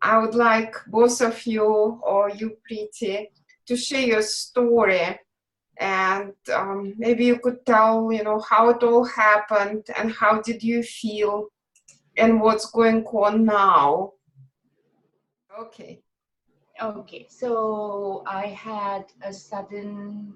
I would like both of you, or you, Preeti, to share your story. And maybe you could tell, how it all happened and how did you feel and what's going on now. Okay. Okay, so I had a sudden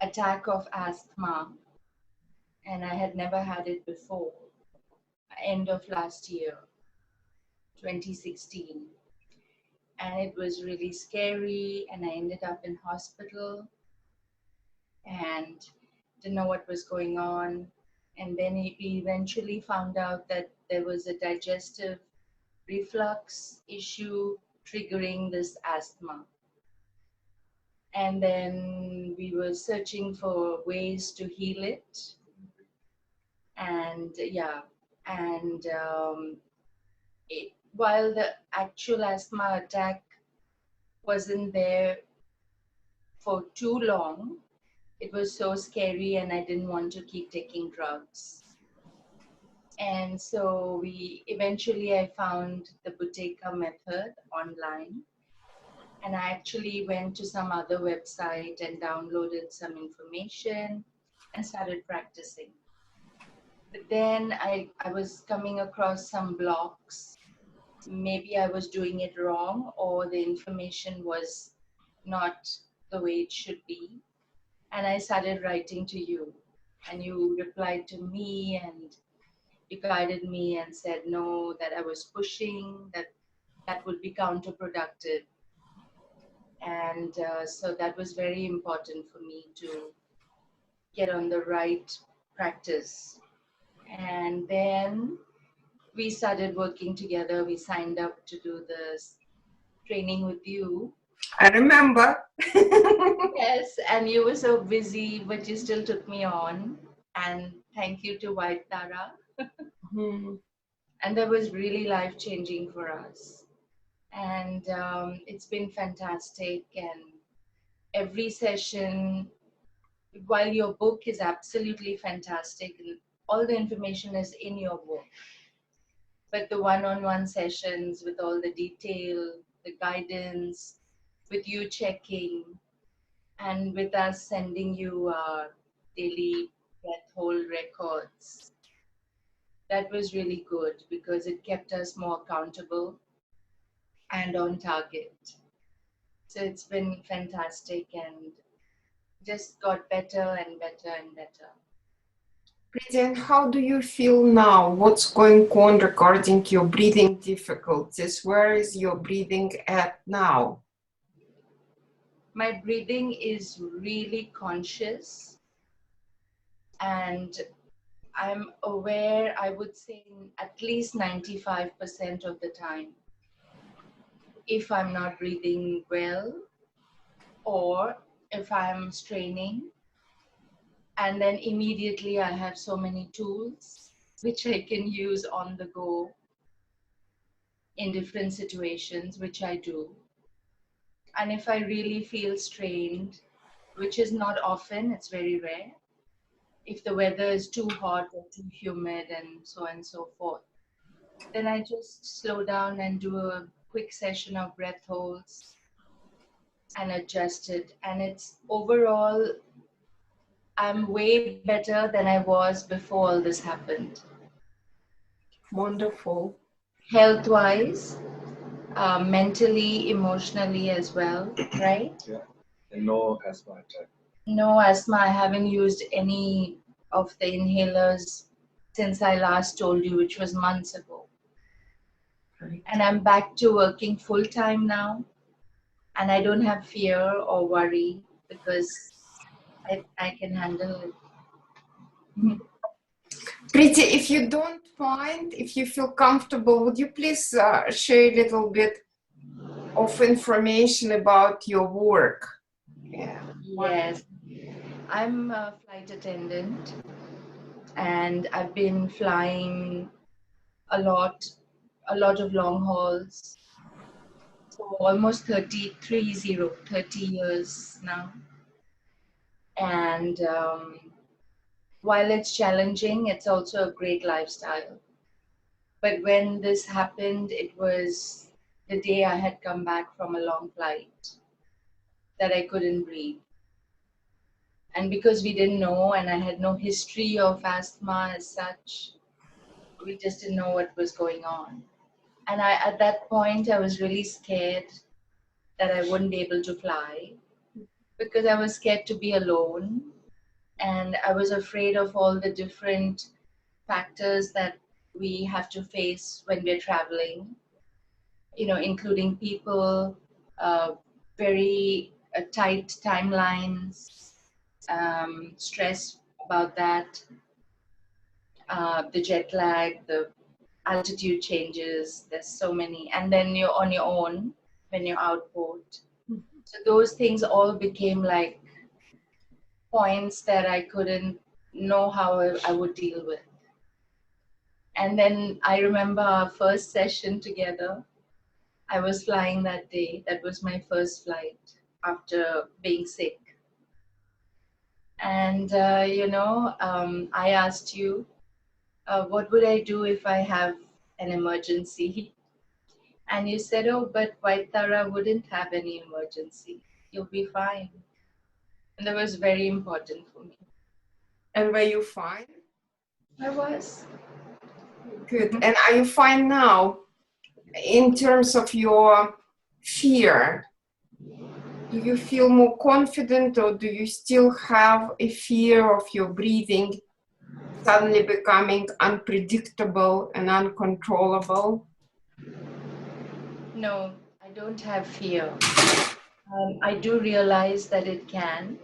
attack of asthma, and I had never had it before. End of last year, 2016. And it was really scary, and I ended up in hospital and didn't know what was going on. And then we eventually found out that there was a digestive reflux issue triggering this asthma. And then we were searching for ways to heal it. And while the actual asthma attack wasn't there for too long, it was so scary and I didn't want to keep taking drugs. And so I found the Buteyko method online. And I actually went to some other website and downloaded some information and started practicing. But then I was coming across some blocks. Maybe I was doing it wrong, or the information was not the way it should be. And I started writing to you, and you replied to me, and you guided me and said no, that I was pushing, that would be counterproductive. And so that was very important for me to get on the right practice. And then we started working together. We signed up to do this training with you. I remember. Yes, and you were so busy, but you still took me on. And thank you to White Tara. And that was really life-changing for us. And it's been fantastic. And every session, while your book is absolutely fantastic, and all the information is in your book, but the one-on-one sessions with all the detail, the guidance, with you checking, and with us sending you our daily breath hold records, that was really good because it kept us more accountable and on target. So it's been fantastic and just got better and better and better. Preeti, and how do you feel now? What's going on regarding your breathing difficulties? Where is your breathing at now? My breathing is really conscious, and I'm aware, I would say, at least 95% of the time, if I'm not breathing well or if I'm straining. And then immediately I have so many tools which I can use on the go in different situations, which I do. And if I really feel strained, which is not often, it's very rare, if the weather is too hot or too humid and so on and so forth, then I just slow down and do a quick session of breath holds and adjust it. And it's overall, I'm way better than I was before all this happened. Wonderful. Health-wise, mentally, emotionally as well, right? Yeah. And no asthma attack. No asthma. I haven't used any of the inhalers since I last told you, which was months ago. Right. And I'm back to working full time now. And I don't have fear or worry because I can handle it. Preeti, if you don't mind, if you feel comfortable, would you please share a little bit of information about your work? Yeah. Yes, I'm a flight attendant and I've been flying a lot of long hauls for almost 30 years now. And while it's challenging, it's also a great lifestyle. But when this happened, it was the day I had come back from a long flight that I couldn't breathe. And because we didn't know, and I had no history of asthma as such, we just didn't know what was going on. And at that point, I was really scared that I wouldn't be able to fly because I was scared to be alone. And I was afraid of all the different factors that we have to face when we're traveling, including people, uh, very tight timelines, stress about that, the jet lag, the altitude changes. There's so many, and then you're on your own when you're outboard. So those things all became like points that I couldn't know how I would deal with. And then I remember our first session together. I was flying that day. That was my first flight after being sick. And, I asked you, what would I do if I have an emergency? And you said, oh, but White Tara wouldn't have any emergency. You'll be fine. And that was very important for me. And were you fine? I was. Good. And are you fine now? In terms of your fear, do you feel more confident, or do you still have a fear of your breathing suddenly becoming unpredictable and uncontrollable? No, I don't have fear. I do realize that it can.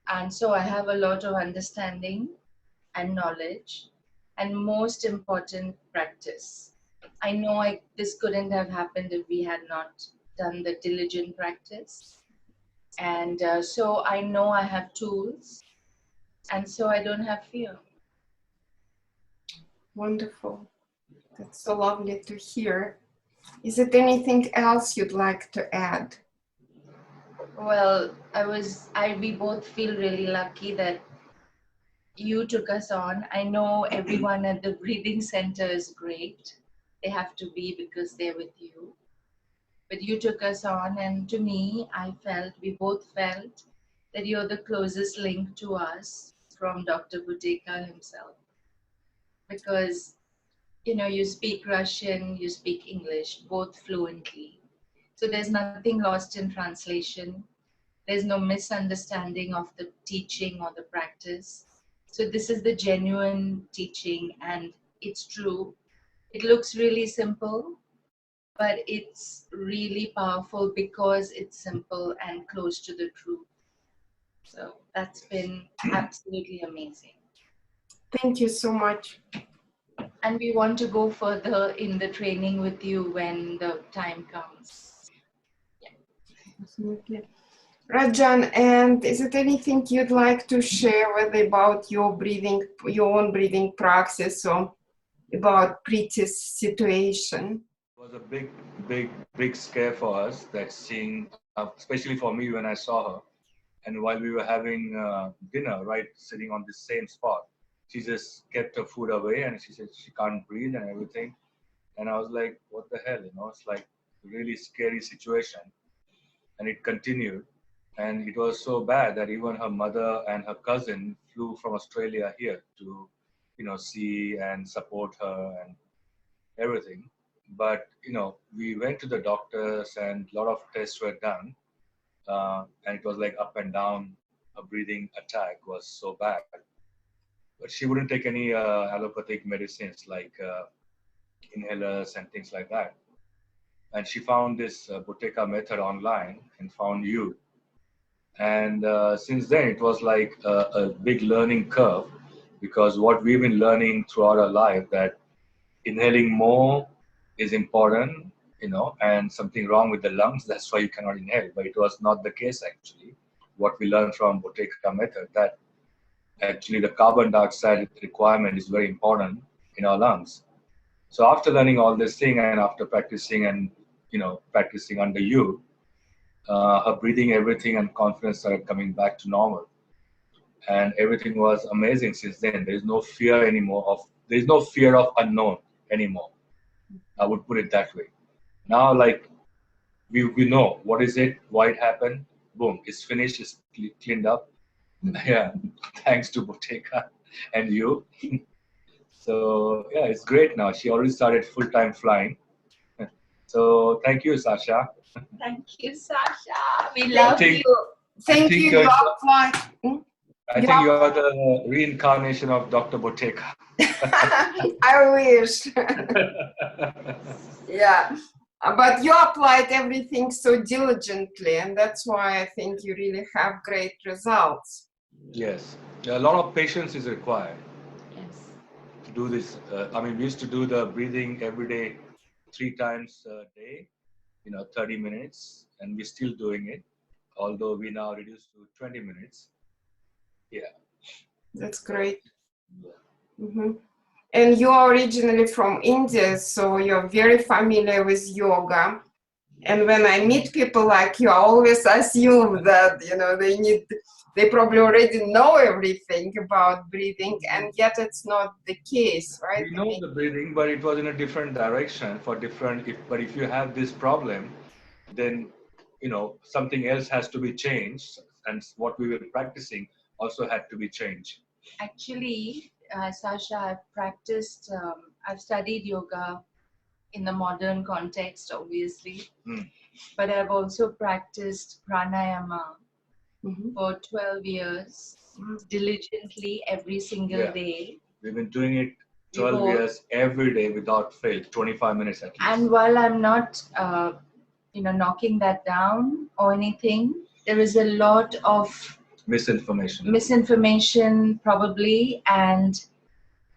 And so I have a lot of understanding and knowledge, and most important, practice. I know this couldn't have happened if we had not done the diligent practice. And so I know I have tools, and so I don't have fear. Wonderful. That's so lovely to hear. Is it anything else you'd like to add? Well, we both feel really lucky that you took us on. I know everyone at the breathing center is great. They have to be because they're with you. But you took us on, and to me, we both felt that you're the closest link to us from Dr. Buteyko himself. Because, you speak Russian, you speak English, both fluently. So there's nothing lost in translation. There's no misunderstanding of the teaching or the practice. So this is the genuine teaching, and it's true. It looks really simple, but it's really powerful because it's simple and close to the truth. So that's been absolutely amazing. Thank you so much. And we want to go further in the training with you when the time comes. Absolutely. Rajan, and is it anything you'd like to share with about your own breathing practice, or about Preeti's situation? It was a big scare for us that seeing, especially for me when I saw her. And while we were having dinner, right, sitting on the same spot, she just kept her food away and she said she can't breathe and everything. And I was like, what the hell, it's like a really scary situation. And it continued. And it was so bad that even her mother and her cousin flew from Australia here to, see and support her and everything. But, we went to the doctors and a lot of tests were done. And it was like up and down. Her breathing attack was so bad. But she wouldn't take any allopathic medicines like inhalers and things like that. And she found this Buteyko method online and found you. And since then, it was like a big learning curve, because what we've been learning throughout our life, that inhaling more is important, and something wrong with the lungs, that's why you cannot inhale. But it was not the case actually. What we learned from Buteyko method, that actually the carbon dioxide requirement is very important in our lungs. So after learning all this thing and after practicing and practicing under you, her breathing, everything, and confidence started coming back to normal, and everything was amazing since then. There is no fear anymore of unknown. anymore. I would put it that way. Now, like we know what is it, why it happened. Boom, it's finished, it's cleaned up. Yeah, thanks to Buteyko and you. So yeah, it's great now. She already started full-time flying. So thank you, Sasha. Thank you, Sasha. We I love think you. I Thank think you. you're You applied. I You think you are the reincarnation of Dr. Buteyko. I wish. Yeah. But you applied everything so diligently, and that's why I think you really have great results. Yes, a lot of patience is required Yes. to do this. I mean, we used to do the breathing every day, 3 times a day, 30 minutes, and we're still doing it, although we now reduced to 20 minutes. Yeah. That's great. Mhm. And you are originally from India, so you're very familiar with yoga. And when I meet people like you, I always assume that, they probably already know everything about breathing, and yet it's not the case, right? We know the breathing, but it was in a different direction for different. But if you have this problem, then something else has to be changed, and what we were practicing also had to be changed. Actually, Sasha, I've studied yoga in the modern context, obviously, but I've also practiced pranayama for 12 years diligently every single day. We've been doing it We 12 both. years every day without fail, 25 minutes at least. And while I'm not, knocking that down or anything, there is a lot of misinformation probably, and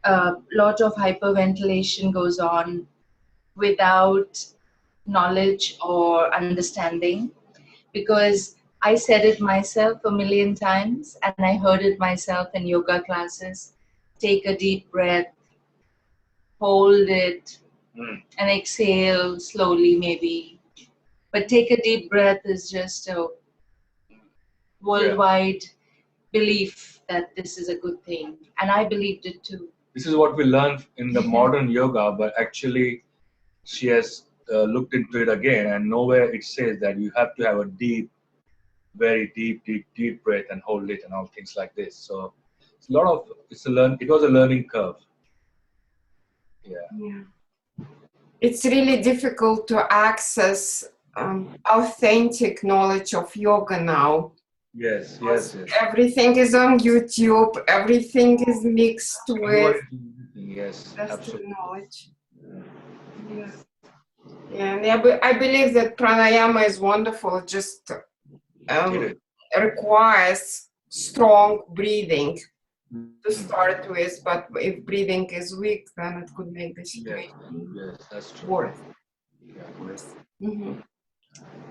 a lot of hyperventilation goes on without knowledge or understanding, because I said it myself a million times and I heard it myself in yoga classes. Take a deep breath, hold it, and exhale slowly, maybe. But take a deep breath is just a worldwide belief that this is a good thing. And I believed it too. This is what we learned in the modern yoga, but actually she has looked into it again, and nowhere it says that you have to have a deep, very deep breath and hold it and all things like this. So it's a lot of it was a learning curve. Yeah. It's really difficult to access authentic knowledge of yoga now. Yes. Everything is on YouTube, everything is mixed with Yes, Western absolutely. knowledge. Yeah, I believe that pranayama is wonderful, just requires strong breathing to start with, but if breathing is weak, then it could make the situation worse.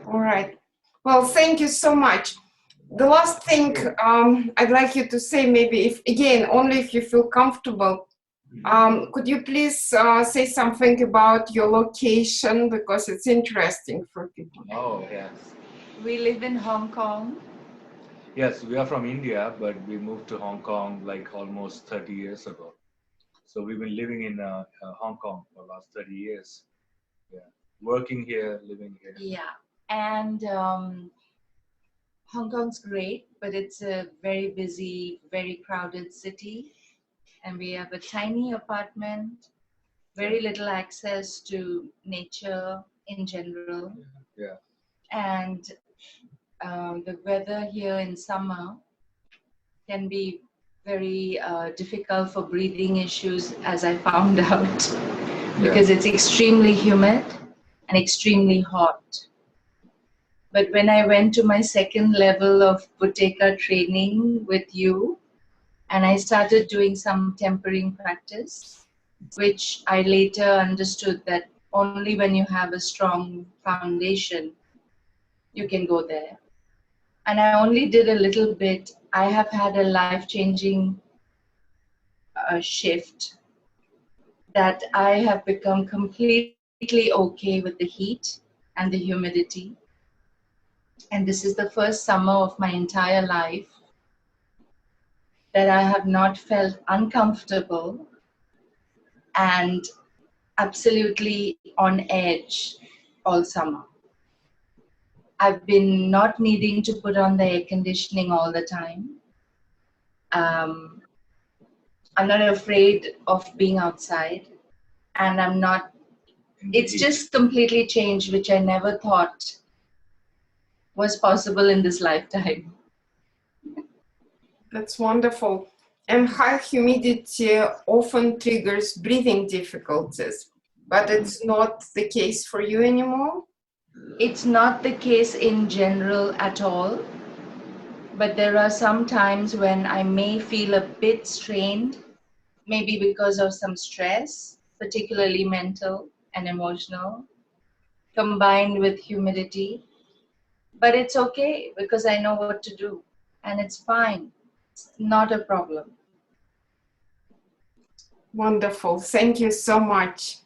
All right. Well, thank you so much. The last thing I'd like you to say, maybe if, again, only if you feel comfortable, could you please say something about your location, because it's interesting for people. Oh, yes. We live in Hong Kong. Yes, we are from India, but we moved to Hong Kong like almost 30 years ago. So we've been living in Hong Kong for the last 30 years. Yeah, working here, living here. Yeah, and Hong Kong's great, but it's a very busy, very crowded city. And we have a tiny apartment, very little access to nature in general. Yeah. And the weather here in summer can be very difficult for breathing issues, as I found out, because it's extremely humid and extremely hot. But when I went to my second level of Buteyko training with you, and I started doing some tempering practice, which I later understood that only when you have a strong foundation, you can go there. And I only did a little bit. I have had a life-changing shift, that I have become completely okay with the heat and the humidity. And this is the first summer of my entire life that I have not felt uncomfortable and absolutely on edge all summer. I've been not needing to put on the air conditioning all the time. Um, I'm not afraid of being outside, and I'm not. in the It's heat. just completely changed, which I never thought was possible in this lifetime. That's wonderful. And high humidity often triggers breathing difficulties, but it's not the case for you anymore? It's not the case in general at all, but there are some times when I may feel a bit strained, maybe because of some stress, particularly mental and emotional, combined with humidity. But it's okay because I know what to do and it's fine. It's not a problem. Wonderful. Thank you so much.